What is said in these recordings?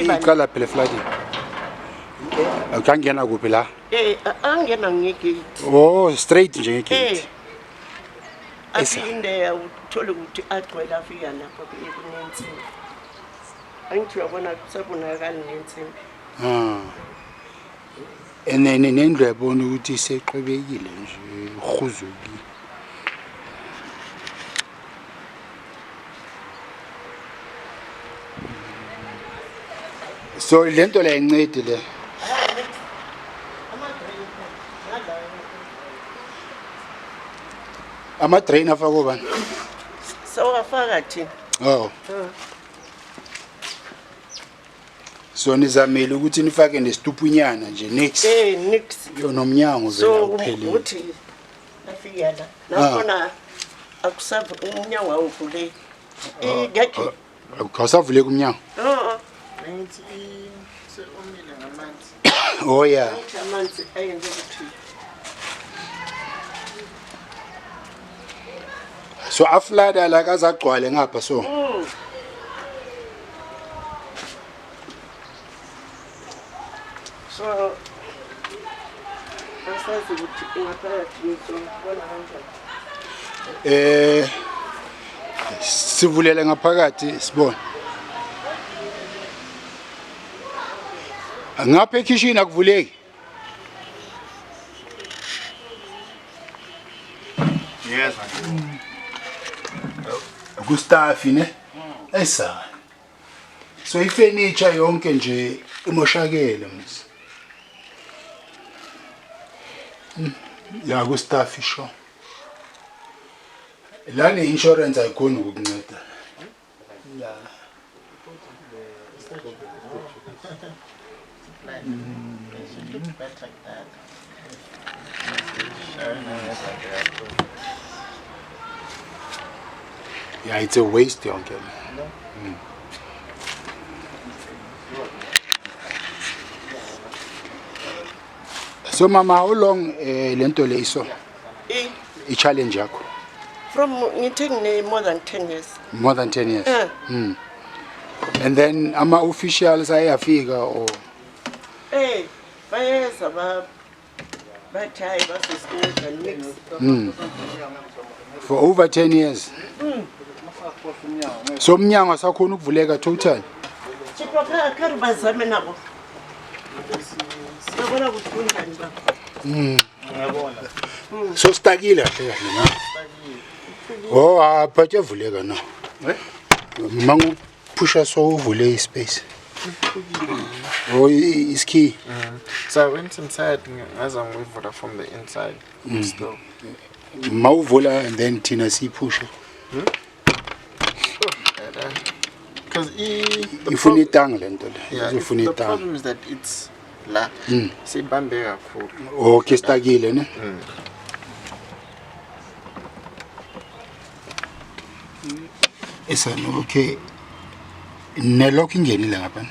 iqala phela flooding. Akangena kuphi la? Angena ngegate. Oh, straight nje ngegate. Aphinde uthola ukuthi agcwele afika lapha kunensimbi. Angithi uyabona kusabonakala nensimbi. Nendlu yabona ukuthi iseqhubekile nje uhuzukile. So lento la incede le. Ama drain afako bani? Sawafaka thina. Oh. So nizamile ukuthi nifake nesitupunyana nje next. Next. Yo nomnyango vela uphelile. So uthi afika la. Nakhona akusavu umnyango awuvule. Ngeke. Awusavule kumnyango? Ngithi seomile ngamanzi. Oh yeah. Amanzi ayenze ukuthi so aflada la kazagcwale ngapha so. So asazi ukuthi ingaphakathi ngizobona kanjani. Sivulele ngaphakathi sibone. Ngapha ekitchen akuvuleki. Yes. Gustafi ne? Esa. So ifurniture yonke nje imoshakele mse. Ya Gustafi sho. La ne insurance ayikhona ukukunceda. La. Yeah, it's a waste yonke. So mama, how long lento le iso? I challenge yakho? From more than 10 years. More than 10 years. And then ama officials ayafika or bayeza bachayi basisikuza mix. For over 10 years. So umnyango asakhona ukuvuleka total. Sipha khari bazame nabo. Sibona kuthundani ba. Ngiyabona. So stakile kahle kahle na. Oh apha vuleka na. Mangu pusha so uvule ispace. Oh is key. So I went inside as I'm waiting for that from the inside. Still. Mawuvula and then Tina see push it. Because ifuna itanga lento le. Ifuna itanga. The problem is that it's la. Sibambeka kakhulu. Okay stakile ne. Esa no okay. Ne lock ingenile ngapha.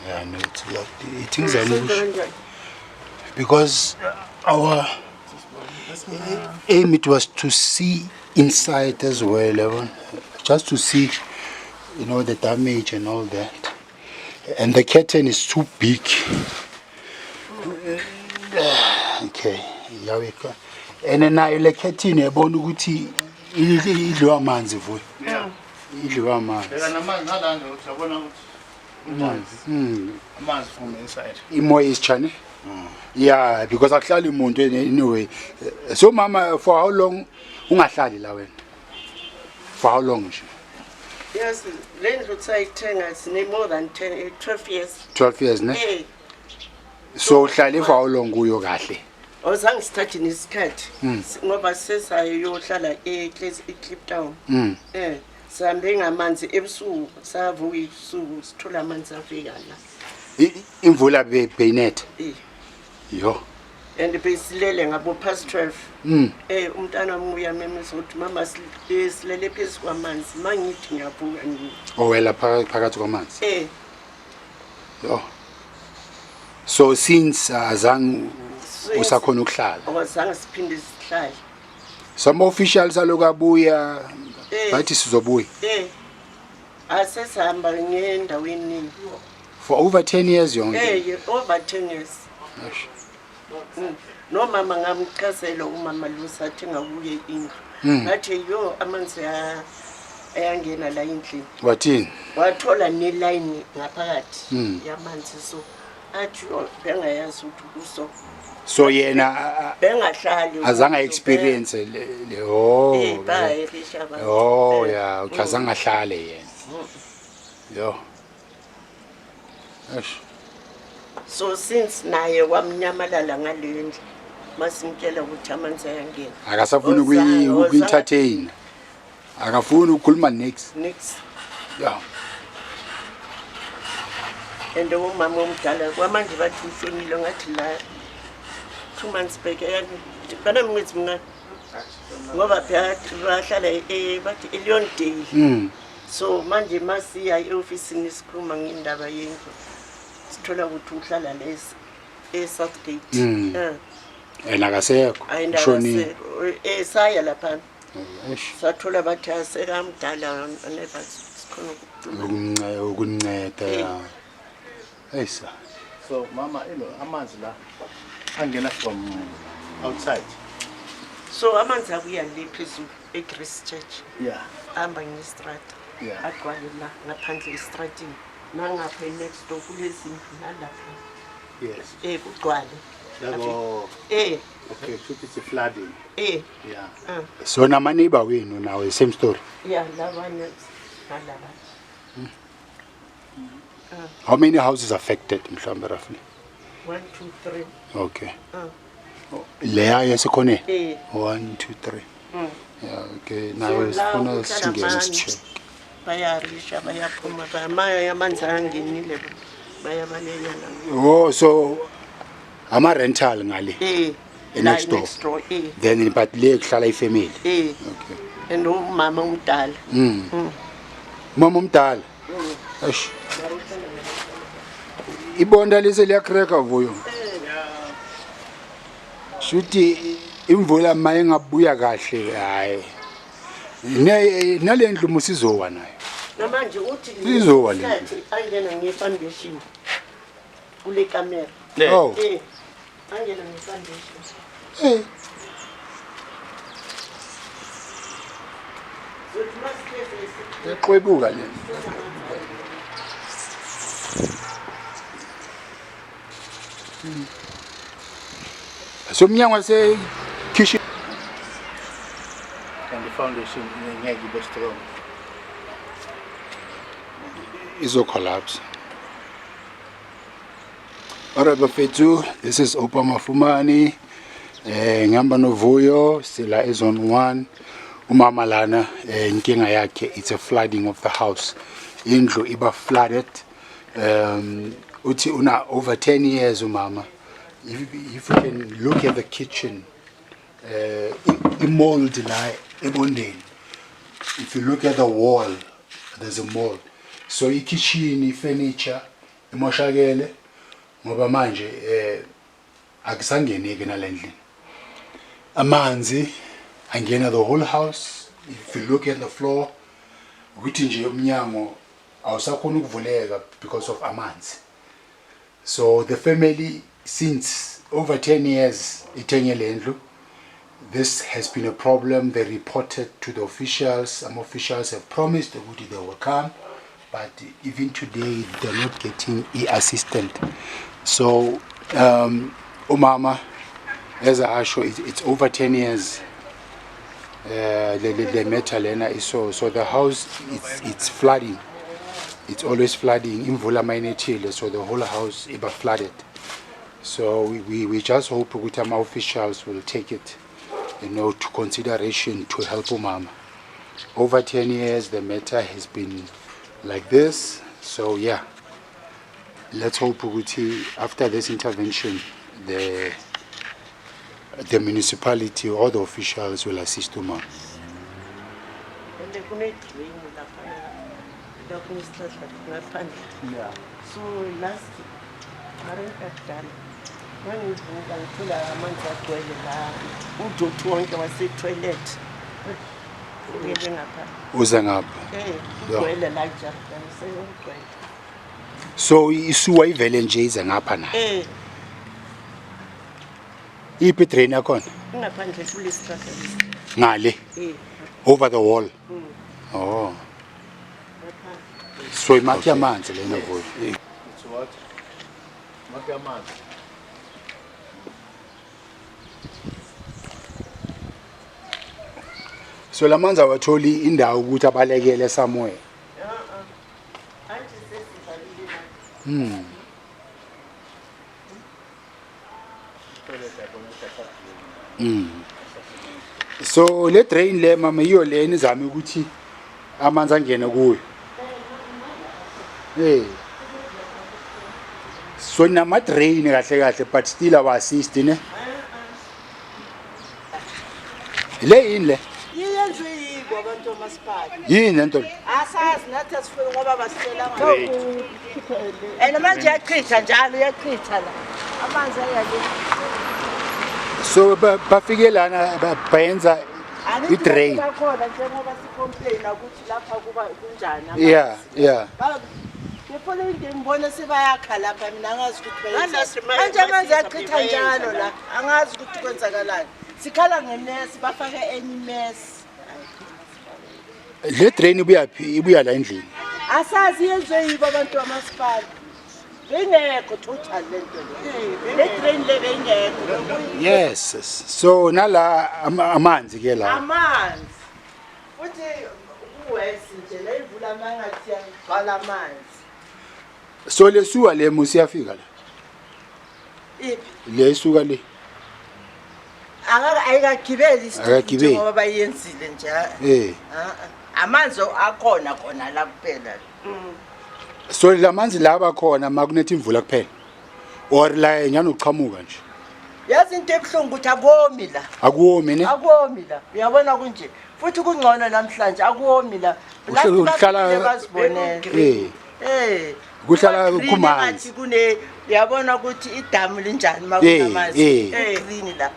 Yeah, no, it's locked. Things are loose. Because our aim it was to see inside as well, just to see, you know, the damage and all that. And the curtain is too big. Okay, yeah we go. And then now the curtain ebona ukuthi idliwa amanzi vuyo. Yeah. Idliwa amanzi. Namanzi nalanda uyabona ukuthi amanzi from inside. Imoya isitshane? Yeah, because akuhlali umuntu anyway. So mama, for how long ungahlali la wena? For how long nje? Yes, lendlu sayithenga sine more than 12 years. 12 years ne? So uhlale for how long kuyo kahle? Ozange start isikhathi ngoba sesayohlala eCliptown. Sambe ngamanzi ebusuku savuka ibusuku sithola amanzi afika la. Imvula beyinet. Yo. And besilele ngabo past 12. Umntana wami uyamemeza ukuthi mama silele phezulu kwamanzi mangithi ngiyavuka ngithi. Owela phakathi kwamanzi. Yo. So since azange usakhona ukuhlala. Awazange siphinde sihlale. Some officials alokubuya bathi sizobuya. Asesihamba ngendaweni For over 10 years yonke. Over 10 years. Eish. No mama ngamchazela umama lusathi ngakuye indlu. Ngathi yo amanzi ayangena la endlini. Wathini? Wathola neline ngaphakathi yamanzi so athi bengayazi ukuthi kuso. So yena bengahlali azange experience le oh. Oh yeah, azange ahlale yena. Yo. Eish. So since naye wamnyamalala ngalendlu masimtshela ukuthi amanzi ayangena. Akasafuni uku-entertain. Akafuni ukukhuluma next. Yeah. And umama omdala kwamanje bathi ushonile ngathi la 2 months back bana mngithi mina ngoba phakathi bahlala bathi Elion Day. So manje masiya e-office sikhuluma ngendaba yendlu sithola ukuthi uhlala lesi South Gate. Yena akasekho. Ushonile. Saya lapha. Sathola bathi asekamdala never sikhona ukunceda. Hey sir. So mama amanzi la angena from outside. So amanzi abuya le phezulu eGrace Church. Yeah. Amba ngestrata. Yeah. Agcwale la ngaphandle estratini. Nangapha next door kulezindlu nalapha. Yes. Kugcwale. Yabo. Okay, so it's a flooding. Yeah. So na neighbor wenu now same story. Yeah, labanye nalaba. How many houses affected mhlawumbe roughly? 1, 2, 3. Okay. Leya yesikhone? 1, 2, 3. Yeah, okay. Now sifuna singene sicheck. Bayarisha bayaphuma bamaya yamanzi angenile bayabalekela. Oh, so ama rental ngale. Next door. Then but le kuhlala ifamily. Okay. And umama umdala. Mama umdala. Eish. Ibonda lese liyakreka vuyo. Shuthi imvula maye ngabuya kahle hayi. Nalendlu musizowa nayo. Namanje uthi izowa le. Angena ngefoundation. Kule camera. Oh. Angena ngefoundation. Eqwebuka le. So mnyango wase kitchen And the foundation ngeke ibe strong. izo collapse. Alright bafethu, this is Opa Mafumani. Ngihamba noVuyo sila ezone 1. Umama lana inkinga yakhe it's a flooding of the house. Indlu iba flooded. Uthi una over 10 years umama. If you can look at the kitchen, mold la ebondeni. If you look at the wall, there's a mold. So kitchen, furniture, imoshakele ngoba manje akusangeneki nalendlini. Amanzi angena the whole house. If you look at the floor, ukuthi nje umnyango awusakhona ukuvuleka because of amanzi. So the family since over 10 years ithengele this has been a problem. They reported to the officials. Some officials have promised that they will come, but even today they're not getting assistance. So umama as I show it's over 10 years the metal lena is so the house it's flooding. It's always flooding. Imvula mayinethile, so the whole house is flooded. So we just hope that our officials will take it, to consideration to help umama. Over 10 years the matter has been like this. So yeah, let's hope that after this intervention the municipality or the officials will assist umama. Yeah. So last Marenkatana, when you go to amanzi agcwele la, uDudu wonke wase-toilet. Uze ngapha. Ugcwele la Jordan, seyogcwele. So isuwa ivele nje ize ngapha na. Iphi drain yakhona? Ngaphandle kule strata. Ngale. Over the wall. Oh. So imakhi yamanzi lena Vuyo. It's what? Makhi yamanzi. So lamanzi awatholi indawo ukuthi abalekele somewhere. So le drain le mama iyo le nizame ukuthi amanzi angene kuyo. So nama drain kahle kahle but still our assist ne. Le yini le? Yiyenzwe yibo abantu omasipala. Yini lento? Asazi nathi asifike ngoba basicela ngayo. And manje yachitha njalo yachitha la. Amanzi ayake. So bafike lana bayenza i-drain. Bakhona njengoba sicomplain ukuthi lapha kuba kunjani. Yeah. Ngifuna into ngibona sebayakha lapha mina angazi ukuthi manje amanzi yachitha njalo la. Angazi ukuthi kwenzakalani. Sikhala ngenesi bafake enye mess. Le drain ibuya la endlini. Asazi yenzwe yibo abantu amasipala. Bengekho total lento le. Le train le bengekho. Yes. So nala amanzi ke la. Amanzi. Futhi uwesi nje la ivula amangathi yagcwala amanzi. So lesuka le musiyafika la. Iphi? Le suka le. Ayikagibeli Akagibeli. ngoba bayenzile nje. Amanzi akhona khona la kuphela. So lamanzi laba khona makunethi imvula kuphela. Or la nyana uchamuka nje. Yazi into ebhlungu ukuthi akomi la. Akuwomi ne? Akomi la. Uyabona kunje. Futhi kungcono namhlanje akomi la. Uhlala bazibonela. Kuhlala kumanzi. Kune uyabona ukuthi idamu linjani makunamanzi. Green la.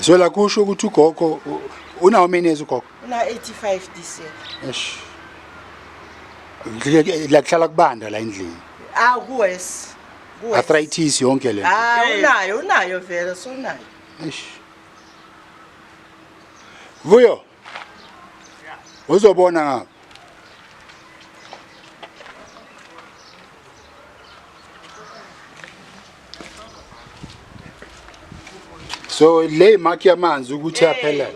So la kusho ukuthi ugogo una omenezi ugogo. Una 85 this year. Eish. La kuhlala kubanda la endlini. Kuwes. Arthritis yonke le. Unayo vele so nayo. Eish. Vuyo. Uzobona ngapha. So le mark yamanzi ukuthi yaphela.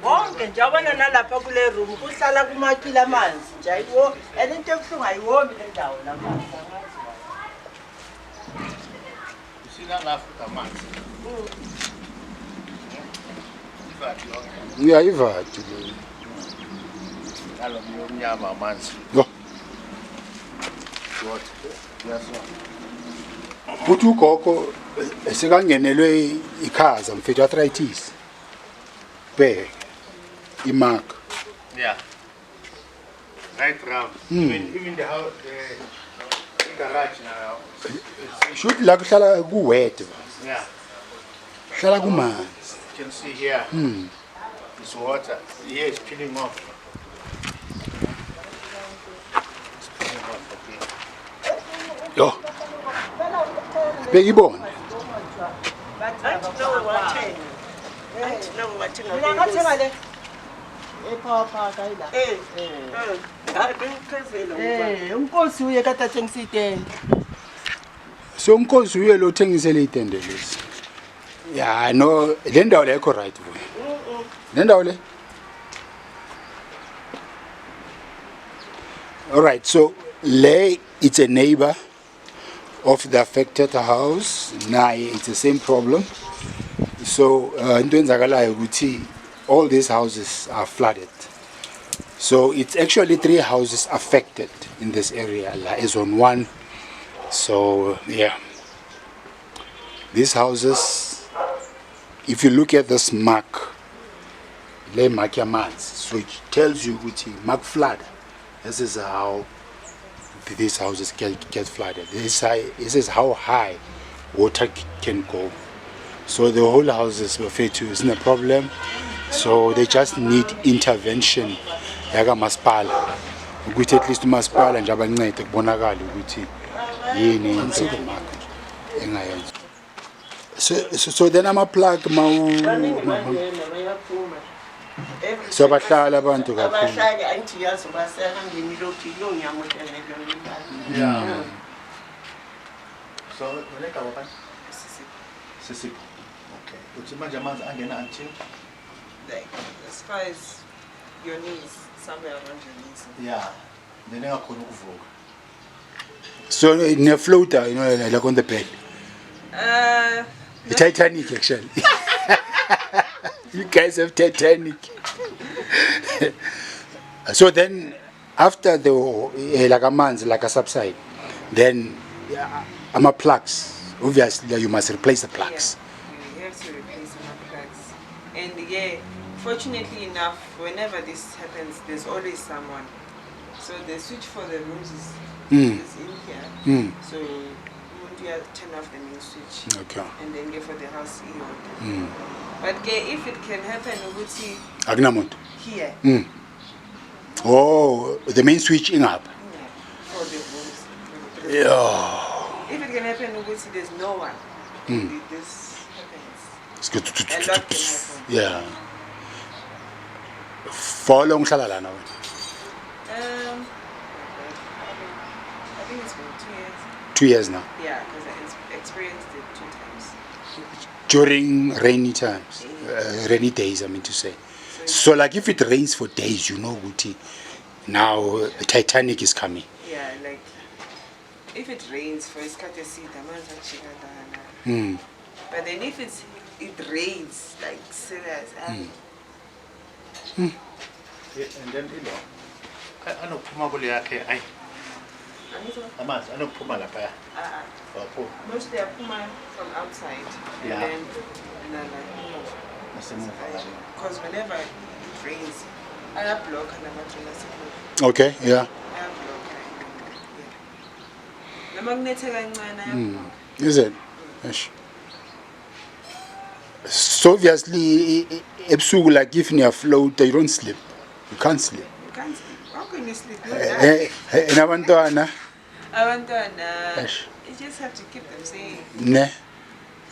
Wonke nje abana nalapha kule room kuhlala kumakila amanzi nje ayiwo into ebhlungu ayiwomi le ndawo lapha. Sina lapha amanzi. Ngiyayivati le. Alo mnyama amanzi. Yo. What? Yes. Futhi ugogo sekangenelwe ikhaza mfethu arthritis. Be imark. Yeah. Right round. Even the house, the garage now. Should la kuhlala ku wet. Yeah. Hlala kumanzi. You can see here. It's water. Here it's peeling off. It's peeling off again. Yo. Bekibona. Mina ngathenga le epower park ayila. Unkosi uye kade athengisa itende. So umkhosi uye lo thengisele itende lesi. Yeah, no, le ndawo le ekho right boy. Le ndawo le. All right, so le it's a neighbor of the affected house. Naye it's the same problem. So into enzakalayo ukuthi all these houses are flooded. So it's actually 3 houses affected in this area. La is on 1. So yeah, these houses, if you look at this mark, le mark yamanzi, so it tells you ukuthi mark flood. This is how these houses get flooded. This is how high water can go. So the whole houses were to isn't a problem. So they just need intervention. Yaga Maspala ukuthi at least umasipala nje abancede kubonakala ukuthi yini insika mark engayenza. So then ama-plug baningi bangena bayaphuma. so bahlala abantu kakhulu. Abahlali angithi yazi basehambeni lokhu yonyama uhlangene Yeah. So wena ka baba? Sisipho. Okay. Uthi manje amanzi angena until Like as far as your knees, somewhere around your knees. yeah. Then engakhona ukuvuka. So in a floater, you know, like on the bed. The Titanic, actually. You guys have Titanic. So then, after the like a month, like a subside, then I'm plugs. Obviously, you must replace the plugs. Yeah, you have to replace some plugs. And yeah, fortunately enough, whenever this happens, there's always someone. So the switch for the rooms is in here. So you have to turn off the main switch. Okay. And then get for the house here. But if it can happen, we see Agnamont. here. Oh, the main switch in up. Yeah, for the rooms. Yeah. If it can happen, we see there's no one. This happens. It's good. A lot can happen. Yeah. For how long shall I know? I think it's been 2 years. 2 years now. Yeah, because I experienced it 2 times. During rainy times, rainy days, I mean to say. So, like, if it rains for days, you know, Guti, now Titanic is coming. Yeah, like if it rains for its courtesy, the man's actually. But then if it rains like serious, And then ilo. Anokuphuma kule yakhe ayi. Amanzi anokuphuma lapha. Waphuma. mostly I put mine from outside. Yeah. And then Nasemuva. because whenever it rains, I have block and I'm actually Okay, yeah. I have block. Yeah. The magnetic and Is it? Yes. So obviously, ebusuku, like if you afloat, you don't sleep. You can't sleep. you can't sleep. How can you sleep? And abantwana, You just have to keep them saying. ne.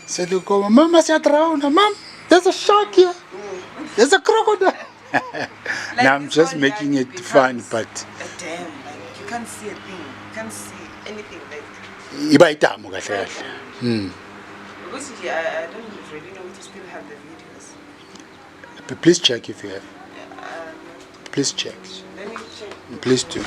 So they go, Mama, drown. Mom, there's a shark here. There's a crocodile. Like Now I'm this just one making guy it fun, becomes but a dam, like you can't see a thing, you can't see anything like. iba itamu kahle kahle. Because I don't really know if you still have the videos. Please check if you have. Please check. Let me check. Please do.